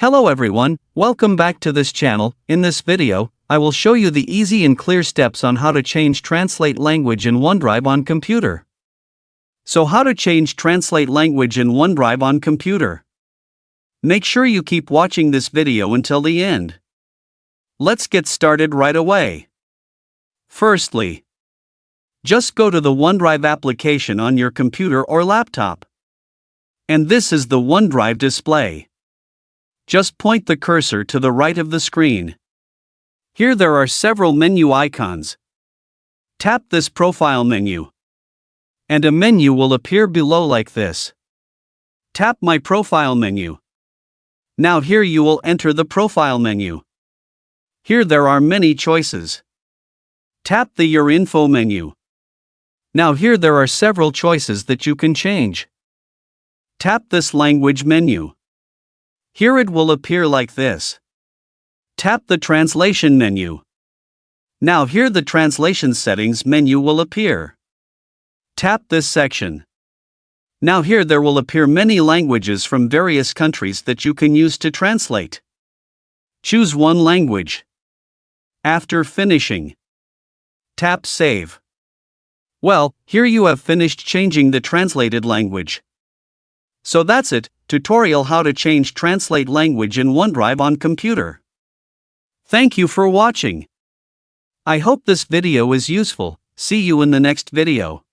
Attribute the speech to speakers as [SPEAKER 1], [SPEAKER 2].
[SPEAKER 1] Hello everyone, welcome back to this channel. In this video, I will show you the easy and clear steps on how to change translate language in OneDrive on computer. So how to change translate language in OneDrive on computer? Make sure you keep watching this video until the end. Let's get started right away. Firstly, just go to the OneDrive application on your computer or laptop. And this is the OneDrive display. Just point the cursor to the right of the screen. Here there are several menu icons. Tap this profile menu. And a menu will appear below like this. Tap My Profile menu. Now here you will enter the profile menu. Here there are many choices. Tap the Your Info menu. Now here there are several choices that you can change. Tap this language menu. Here it will appear like this. Tap the translation menu. Now here the translation settings menu will appear. Tap this section. Now here there will appear many languages from various countries that you can use to translate. Choose one language. After finishing, tap Save. Well, here you have finished changing the translated language. So that's it, tutorial how to change translate language in OneDrive on computer. Thank you for watching. I hope this video is useful. See you in the next video.